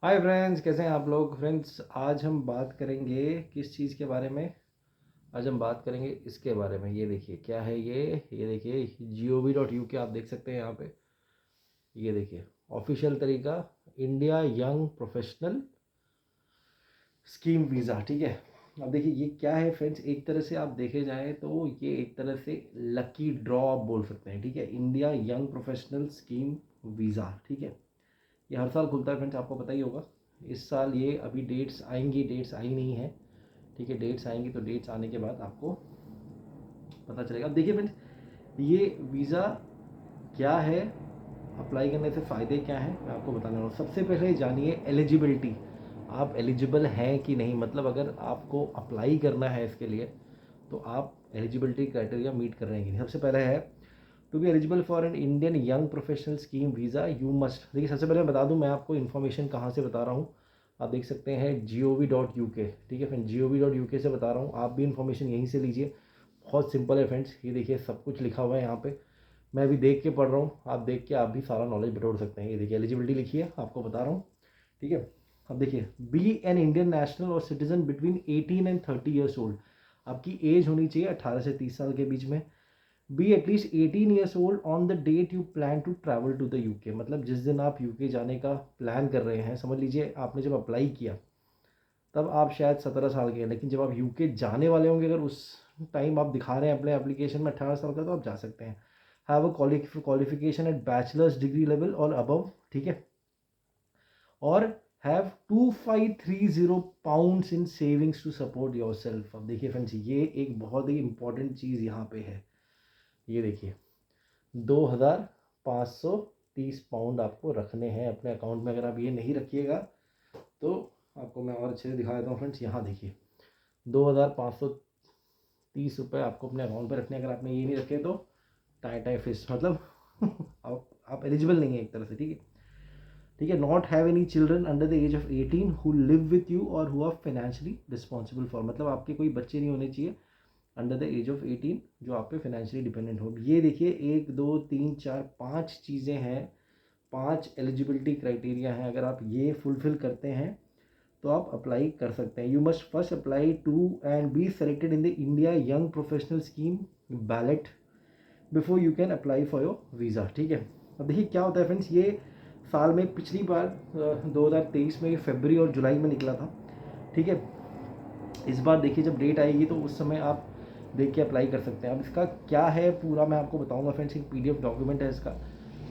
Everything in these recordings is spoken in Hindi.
हाय फ्रेंड्स, कैसे हैं आप लोग। फ्रेंड्स, आज हम बात करेंगे किस चीज़ के बारे में। आज हम बात करेंगे इसके बारे में। ये देखिए क्या है ये देखिए gov.uk आप देख सकते हैं यहाँ पे। ये देखिए ऑफिशियल तरीका, India young professional scheme visa. ठीक है, अब देखिए ये क्या है फ्रेंड्स। एक तरह से आप देखे जाए तो ये एक तरह से लकी ड्रॉ आप बोल सकते हैं। ठीक है, India young professional scheme visa. ठीक है, ये हर साल खुलता है फ्रेंड्स, आपको पता ही होगा। इस साल ये अभी डेट्स आएंगी, डेट्स आई नहीं है। ठीक है, डेट्स आएंगी तो डेट्स आने के बाद आपको पता चलेगा। अब देखिए फ्रेंड्स, ये वीज़ा क्या है, अप्लाई करने से फ़ायदे क्या हैं, मैं आपको बताने वाला हूँ। सबसे पहले जानिए एलिजिबिलिटी, आप एलिजिबल हैं कि नहीं। मतलब अगर आपको अप्लाई करना है इसके लिए तो आप एलिजिबिलिटी क्राइटेरिया मीट कर रहे हैं कि नहीं। सबसे पहले है to be eligible for an Indian young professional scheme visa you must. देखिए सबसे पहले बता दूं, मैं आपको इन्फॉर्मेशन कहाँ से बता रहा हूँ। आप देख सकते हैं gov.uk। ठीक है फ्रेंड, gov.uk से बता रहा हूँ, आप भी इन्फॉर्मेशन यहीं से लीजिए। बहुत सिंपल है फ्रेंड्स, ये देखिए सब कुछ लिखा हुआ है यहाँ पे। मैं भी देख के पढ़ रहा हूँ, आप देख के आप भी सारा नॉलेज बटोर सकते हैं। ये देखिए एलिजिबिलिटी लिखी है, आपको बता रहा हूँ। ठीक है, अब देखिए बी एन इंडियन नेशनल और citizen between 18 and 30 years old. आपकी एज होनी चाहिए 18 से 30 साल के बीच में। Be at least 18 years old on the date you plan to travel to the UK. मतलब जिस दिन आप यूके जाने का प्लान कर रहे हैं, समझ लीजिए आपने जब अप्लाई किया तब आप शायद 17 साल के हैं, लेकिन जब आप यूके जाने वाले होंगे, अगर उस टाइम आप दिखा रहे हैं अपने एप्लीकेशन में 18 साल का, तो आप जा सकते हैं। Have a qualification at bachelor's degree level और अबव। ठीक है, और have 2530 pounds in savings to support yourself. अब देखिए फ्रेंड्स, ये एक बहुत ही इंपॉर्टेंट चीज़ यहाँ पे है। ये देखिए 2530 पाउंड आपको रखने हैं अपने अकाउंट में। अगर आप ये नहीं रखिएगा तो आपको मैं और अच्छे से दिखा देता हूँ फ्रेंड्स। यहाँ देखिए 2530 रुपये आपको अपने अकाउंट पे रखने हैं। अगर आपने ये नहीं रखे तो टाई टाई फिश, मतलब आप एलिजिबल नहीं है एक तरह से। ठीक है, ठीक है। Not have any children under the age of 18 who live with you और who are financially responsible for. मतलब आपके कोई बच्चे नहीं होने चाहिए अंडर द एज ऑफ 18 जो आप पे फाइनेंशियली डिपेंडेंट हो। ये देखिए 1 2 3 4 5 चीज़ें हैं, 5 एलिजिबिलिटी क्राइटेरिया हैं। अगर आप ये फुलफिल करते हैं तो आप अप्लाई कर सकते हैं। You must first apply to and be selected in the India young professional scheme ballot before you can apply for your visa. ठीक है, अब देखिए क्या होता है फ्रेंड्स, ये साल में पिछली बार 2023 में फरवरी और जुलाई में निकला था। ठीक है, इस बार देखिए जब डेट आएगी तो उस समय आप देख के अप्लाई कर सकते हैं। अब इसका क्या है पूरा मैं आपको बताऊंगा फ्रेंड्स। एक पीडीएफ डॉक्यूमेंट है इसका,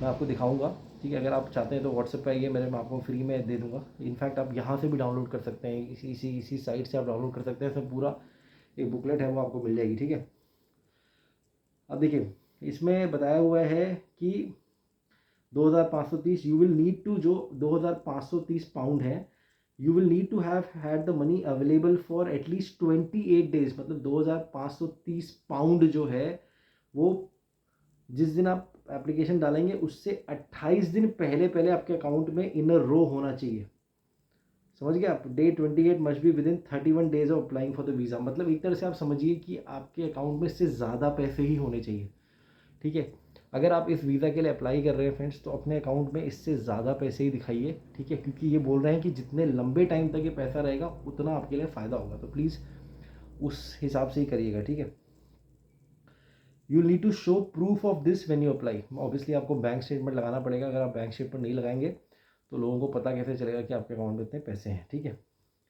मैं आपको दिखाऊंगा। ठीक है, अगर आप चाहते हैं तो व्हाट्सएप पे आइए मेरे, मैं आपको फ्री में दे दूंगा। इनफैक्ट आप यहाँ से भी डाउनलोड कर सकते हैं, इसी साइट से आप डाउनलोड कर सकते हैं। इसमें पूरा एक बुकलेट है, वो आपको मिल जाएगी। ठीक है, अब देखिए इसमें बताया हुआ है कि 2530 यू विल नीड टू, जो 2530 पाउंड है, you will need to have had the money available for at least 28 days. मतलब 2530 पाउंड जो है वो जिस दिन आप एप्लीकेशन डालेंगे उससे 28 दिन पहले पहले आपके अकाउंट में इन अ रो होना चाहिए। समझ गए आप, day 28 must be with in 31 days of applying for the visa. मतलब एक तरह से आप समझिए कि आपके अकाउंट में इससे ज़्यादा पैसे ही होने चाहिए। ठीक है, अगर आप इस वीज़ा के लिए अप्लाई कर रहे हैं फ्रेंड्स तो अपने अकाउंट में इससे ज़्यादा पैसे ही दिखाइए। ठीक है, क्योंकि ये बोल रहे हैं कि जितने लंबे टाइम तक ये पैसा रहेगा उतना आपके लिए फ़ायदा होगा। तो प्लीज़ उस हिसाब से ही करिएगा। ठीक है, you need to show proof of this when you apply. Obviously आपको बैंक स्टेटमेंट लगाना पड़ेगा। अगर आप बैंक स्टेटमेंट नहीं लगाएंगे तो लोगों को पता कैसे चलेगा कि आपके अकाउंट में इतने पैसे हैं। ठीक है,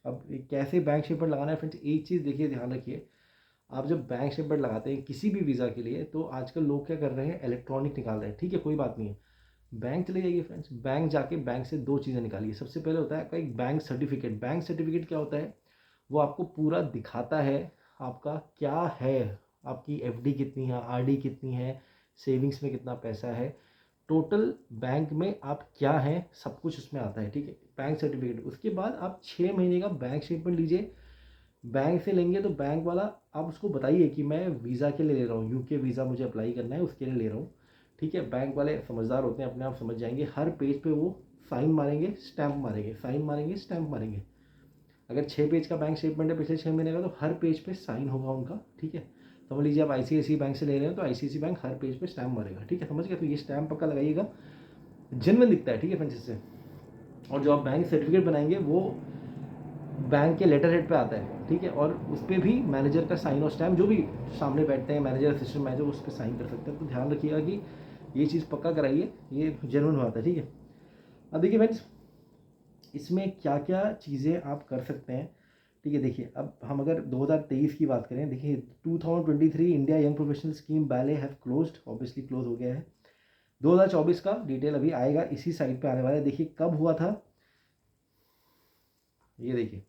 अब कैसे बैंक स्टेटमेंट लगाना है फ्रेंड्स, एक चीज़ देखिए ध्यान रखिए। आप जब बैंक स्टेटमेंट लगाते हैं किसी भी वीज़ा के लिए तो आजकल लोग क्या कर रहे हैं, इलेक्ट्रॉनिक निकाल रहे हैं। ठीक है, कोई बात नहीं है, बैंक चले जाइए फ्रेंड्स। बैंक जाके बैंक से 2 चीज़ें निकालिए। सबसे पहले होता है आपका एक बैंक सर्टिफिकेट। बैंक सर्टिफिकेट क्या होता है, वो आपको पूरा दिखाता है आपका क्या है, आपकी एफडी कितनी है, आरडी कितनी है, सेविंग्स में कितना पैसा है, टोटल बैंक में आप क्या हैं, सब कुछ उसमें आता है। ठीक है, बैंक सर्टिफिकेट। उसके बाद आप 6 महीने का बैंक स्टेटमेंट लीजिए। बैंक से लेंगे तो बैंक वाला आप उसको बताइए कि मैं वीज़ा के लिए ले रहा हूँ, यूके वीज़ा मुझे अप्लाई करना है, उसके लिए ले रहा हूँ। ठीक है, बैंक वाले समझदार होते हैं, अपने आप समझ जाएंगे। हर पेज पे वो साइन मारेंगे, स्टैंप मारेंगे, साइन मारेंगे, स्टैंप मारेंगे। अगर 6 पेज का बैंक स्टेटमेंट है पिछले 6 महीने का तो हर पेज पे साइन होगा उनका। ठीक है, समझ लीजिए आप आईसीआईसी बैंक से ले रहे हैं तो आईसीआईसी बैंक हर पेज पे स्टैम्प मारेगा। ठीक है, समझ गए, तो ये स्टैम्प पक्का लगाइएगा, जेन्युइन दिखता है। ठीक है फ्रेंड्स, इससे और जो आप बैंक सर्टिफिकेट बनाएंगे वो बैंक के लेटर हेड पे आता है, ठीक है, और उस पर भी मैनेजर का साइन और स्टैम्प, जो भी सामने बैठते हैं मैनेजर असिस्टेंट मैनेजर, उस पर साइन कर सकते हैं। तो ध्यान रखिएगा कि ये चीज़ पक्का कराइए, ये जेन्युइन बात है, ठीक है। अब देखिए फ्रेंड्स, इसमें क्या क्या चीज़ें आप कर सकते हैं, ठीक है। देखिए अब हम अगर 2023 की बात करें, देखिए 2023 India young professional scheme ballet have closed, obviously close हो गया है। 2024 का डिटेल अभी आएगा, इसी साइट पे आने वाला है। देखिए कब हुआ था, ये देखिए,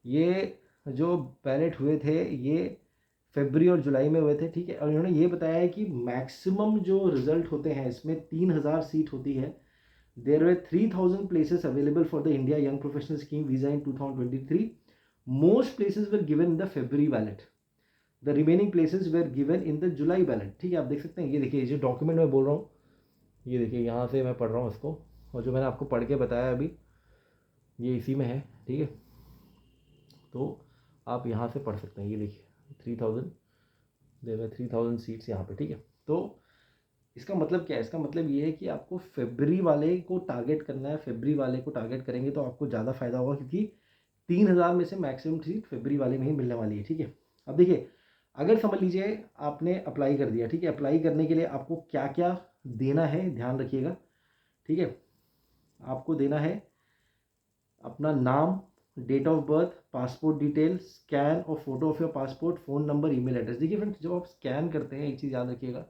ये जो बैलेट हुए थे ये फरवरी और जुलाई में हुए थे, ठीक है। और इन्होंने ये बताया है कि मैक्सिमम जो रिजल्ट होते हैं इसमें 3000 सीट होती है। There were 3000 places available for the India young professional scheme visa in 2023। Most places were given in the February ballot, the remaining places were given in the July ballot, ठीक है। आप देख सकते हैं, ये देखिए जो डॉक्यूमेंट मैं बोल रहा हूँ, ये देखिए यहाँ से मैं पढ़ रहा हूँ इसको, और जो मैंने आपको पढ़ के बताया अभी ये इसी में है, ठीक है। तो आप यहाँ से पढ़ सकते हैं, ये देखिए 3000, देयर 3000 सीट्स यहाँ पे, ठीक है। तो इसका मतलब क्या है, इसका मतलब ये है कि आपको फरवरी वाले को टारगेट करना है। फरवरी वाले को टारगेट करेंगे तो आपको ज़्यादा फायदा होगा, क्योंकि 3000 में से मैक्सिमम सीट फरवरी वाले में ही मिलने वाली है, ठीक है। अब देखिए, अगर समझ लीजिए आपने अप्लाई कर दिया, ठीक है, अप्लाई करने के लिए आपको क्या क्या देना है ध्यान रखिएगा, ठीक है। आपको देना है अपना नाम, date of birth, passport detail, scan और photo of your passport, phone number, email address. देखिए फ्रेंड्स, जब आप स्कैन करते हैं एक चीज़ याद रखिएगा,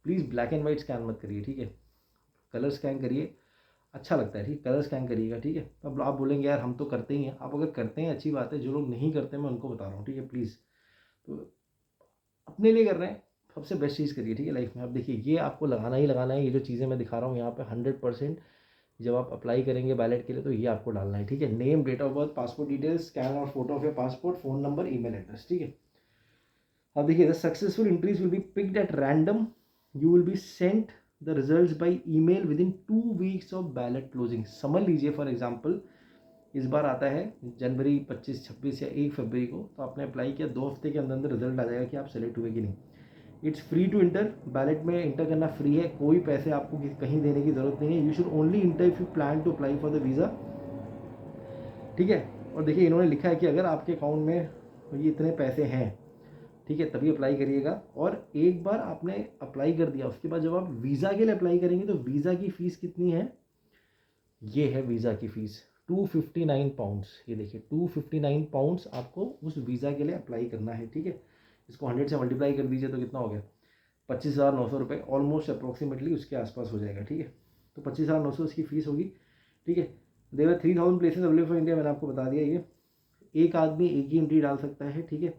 please black and white scan मत करिए, ठीक है। कलर स्कैन करिए, अच्छा लगता है, ठीक, कलर स्कैन करिएगा, ठीक है। अब आप बोलेंगे यार हम तो करते ही हैं, आप अगर करते हैं अच्छी बात है, जो लोग नहीं करते मैं उनको बता रहा हूँ, ठीक है। प्लीज़, तो अपने लिए कर रहे हैं, सबसे बेस्ट चीज़ करिए, ठीक है, लाइफ में। अब देखिए ये आपको लगाना ही लगाना है, ये जो चीज़ें मैं दिखा रहा हूँ यहाँ पे 100% जब आप अप्लाई करेंगे बैलेट के लिए तो ये आपको डालना है, ठीक है। Name, date of birth, passport details, scan और photo of your passport, phone number, email address, ठीक है। अब देखिए, the successful entries will be picked at random, you will be sent the results by email within 2 weeks of ballot closing. समझ लीजिए फॉर एग्जांपल इस बार आता है जनवरी 25, 26 या 1 फरवरी को, तो आपने अप्लाई किया, 2 हफ्ते के अंदर अंदर रिजल्ट आ जाएगा कि आप सेलेक्ट हुए कि नहीं। It's free to enter, ballot में इंटर करना फ्री है, कोई पैसे आपको कहीं देने की ज़रूरत नहीं है। You should only enter if you plan to apply for the visa, ठीक है। और देखिए इन्होंने लिखा है कि अगर आपके अकाउंट में ये इतने पैसे हैं, ठीक है, तभी अप्लाई करिएगा। और एक बार आपने अप्लाई कर दिया, उसके बाद जब आप वीज़ा के लिए अप्लाई करेंगे तो वीज़ा की फ़ीस कितनी है, ये है वीज़ा की फ़ीस 259 पाउंड्स। ये देखिए 259 पाउंड्स आपको उस वीज़ा के लिए अप्लाई करना है, ठीक है। इसको 100 से मल्टीप्लाई कर दीजिए तो कितना हो गया, 25,900 रुपये, ऑलमोस्ट अप्रोक्सीमेटली उसके आसपास हो जाएगा, ठीक है। तो 25,900 उसकी फ़ीस होगी, ठीक है। देवर 3000 प्लेसेस अवेलेबल फॉर इंडिया, मैंने आपको बता दिया। ये एक आदमी एक ही एंट्री डाल सकता है, ठीक है।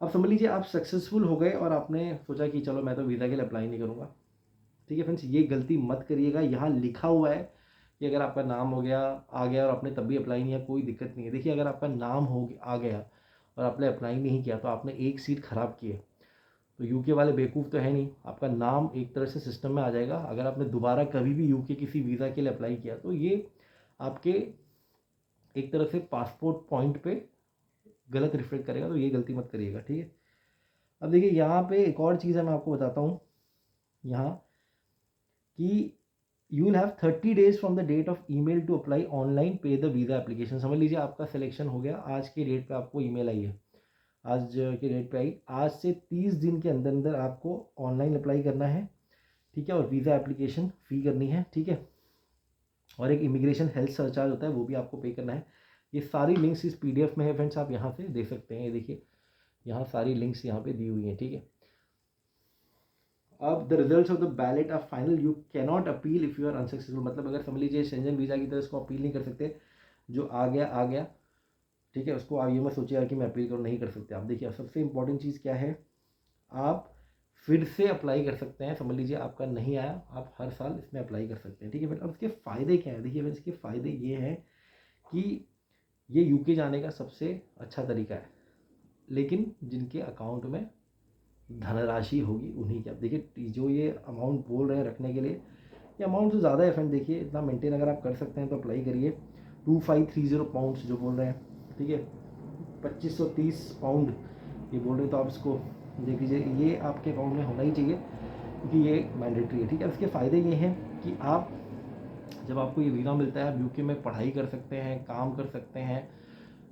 अब समझ लीजिए आप सक्सेसफुल हो गए और आपने सोचा कि चलो मैं तो वीज़ा के लिए अप्लाई नहीं करूँगा, ठीक है फ्रेंड्स, ये गलती मत करिएगा। यहाँ लिखा हुआ है कि अगर आपका नाम हो गया आ गया और आपने तब भी अप्लाई नहीं किया, कोई दिक्कत नहीं है। देखिए अगर आपका नाम आ गया और आपने अप्लाई नहीं किया तो आपने एक सीट ख़राब की है, तो यूके वाले बेवकूफ़ तो है नहीं, आपका नाम एक तरह से सिस्टम में आ जाएगा। अगर आपने दोबारा कभी भी यूके किसी वीज़ा के लिए अप्लाई किया तो ये आपके एक तरह से पासपोर्ट पॉइंट पे गलत रिफ्लेक्ट करेगा, तो ये गलती मत करिएगा, ठीक है। अब देखिए यहाँ पे एक और चीज़ है, मैं आपको बताता हूँ यहाँ कि you will have 30 days from the date of email to apply online pay the visa application. समझ लीजिए आपका सिलेक्शन हो गया, आज के डेट पे आपको ईमेल आई है, आज के डेट पे आई, आज से 30 दिन के अंदर अंदर आपको ऑनलाइन अप्लाई करना है, ठीक है। और वीज़ा एप्लीकेशन फ़ी करनी है, ठीक है। और एक इमिग्रेशन हेल्थ सरचार्ज होता है, वो भी आपको पे करना है। ये सारी लिंक्स इस PDF में है फ्रेंड्स, आप यहाँ से देख सकते हैं। ये देखिए यहाँ सारी लिंक्स यहाँ पे दी हुई हैं, ठीक है। अब the results of the ballot are final, you cannot appeal if you are unsuccessful. मतलब अगर समझ लीजिए शेंजन वीज़ा की तरह इसको अपील नहीं कर सकते, जो आ गया आ गया, ठीक है। उसको आप ये मत सोचिएगा कि मैं अपील करूँ, नहीं कर सकते आप। देखिए सबसे इंपॉर्टेंट चीज़ क्या है, आप फिर से अप्लाई कर सकते हैं। समझ लीजिए आपका नहीं आया, आप हर साल इसमें अप्लाई कर सकते हैं, ठीक है। फिर अब इसके फ़ायदे क्या है, देखिए फिर इसके फ़ायदे ये हैं कि ये यूके जाने का सबसे अच्छा तरीका है, लेकिन जिनके अकाउंट में धनराशि होगी उन्हीं की। आप देखिए जो ये अमाउंट बोल रहे हैं रखने के लिए, ये अमाउंट तो ज़्यादा है फ्रेंड। देखिए इतना मेंटेन अगर आप कर सकते हैं तो अप्लाई करिए। 2530 पाउंड्स जो बोल रहे हैं, ठीक है, 2530 पाउंड ये बोल रहे हैं, तो आप इसको देख लीजिए, ये आपके अकाउंट में होना ही चाहिए क्योंकि ये मैंडेटरी है, ठीक है। इसके फ़ायदे ये हैं कि आप जब आपको ये वीज़ा मिलता है आप यूके में पढ़ाई कर सकते हैं, काम कर सकते हैं,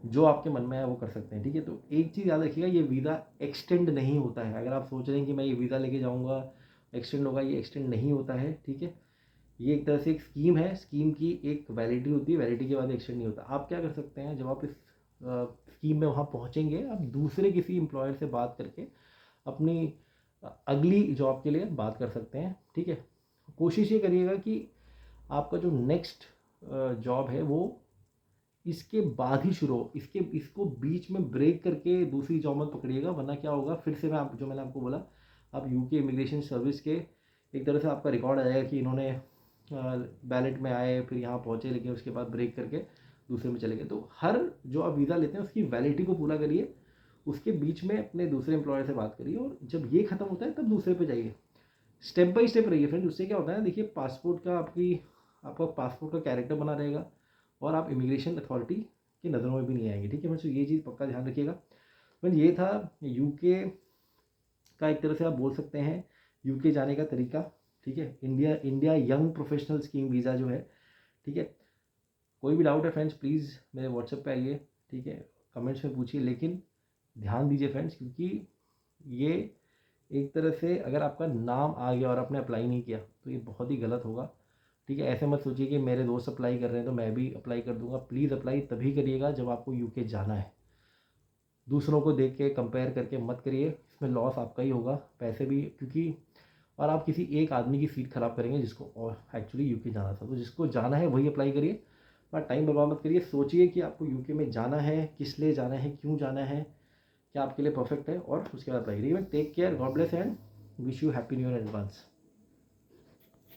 जो आपके मन में है वो कर सकते हैं, ठीक है। तो एक चीज़ याद रखिएगा, ये वीज़ा एक्सटेंड नहीं होता है। अगर आप सोच रहे हैं कि मैं ये वीज़ा लेके जाऊँगा एक्सटेंड होगा, ये एक्सटेंड नहीं होता है, ठीक है। ये एक तरह से एक स्कीम है, स्कीम की एक वैलिडिटी होती है, वैलिडिटी के बाद एक्सटेंड नहीं होता। आप क्या कर सकते हैं, जब आप इस स्कीम में वहाँ पहुँचेंगे, आप दूसरे किसी एम्प्लॉयर से बात करके अपनी अगली जॉब के लिए बात कर सकते हैं, ठीक है। कोशिश ये करिएगा कि आपका जो नेक्स्ट जॉब है वो इसके बाद ही शुरू हो, इसको बीच में ब्रेक करके दूसरी जॉब मत पकड़िएगा, वरना क्या होगा, फिर से मैंने आपको बोला, आप यूके इमिग्रेशन सर्विस के एक तरह से आपका रिकॉर्ड आ जाएगा कि इन्होंने बैलेट में आए, फिर यहाँ पहुँचे, लेकिन उसके बाद ब्रेक करके दूसरे में चले गए। तो हर जो आप वीज़ा लेते हैं उसकी वैलिडिटी को पूरा करिए, उसके बीच में अपने दूसरे एम्प्लॉयर से बात करिए, और जब ये खत्म होता है तब दूसरे पे जाइए। स्टेप बाय स्टेप रहिए फ्रेंड। उससे क्या होता है ना, देखिए पासपोर्ट का आपका पासपोर्ट का कैरेक्टर बना रहेगा, और आप इमिग्रेशन अथॉरिटी की नज़रों में भी नहीं आएंगे, ठीक है फ्रेंड्स। तो ये चीज़ पक्का ध्यान रखिएगा फ्रेंड्स। ये था यूके का एक तरह से आप बोल सकते हैं यूके जाने का तरीका, ठीक है। India young professional scheme visa जो है, ठीक है। कोई भी डाउट है फ्रेंड्स, प्लीज़ मेरे व्हाट्सएप पे आइए, ठीक है, कमेंट्स में पूछिए, लेकिन ध्यान दीजिए फ्रेंड्स, क्योंकि ये एक तरह से अगर आपका नाम आ गया और आपने अप्लाई नहीं किया तो ये बहुत ही गलत होगा, ठीक है। ऐसे मत सोचिए कि मेरे दोस्त अप्लाई कर रहे हैं तो मैं भी अप्लाई कर दूंगा। प्लीज़ अप्लाई तभी करिएगा जब आपको यूके जाना है। दूसरों को देख के कंपेयर करके मत करिए, इसमें लॉस आपका ही होगा, पैसे भी, क्योंकि और आप किसी एक आदमी की सीट ख़राब करेंगे जिसको और एक्चुअली यूके जाना था। तो जिसको जाना है वही अप्लाई करिए, बट टाइम बर्बाद मत करिए। सोचिए कि आपको यूके में जाना है, किस लिए जाना है, क्यों जाना है, क्या आपके लिए परफेक्ट है, और उसके बाद अप्लाई करिए। Take care, god bless, and wish you happy new year advance.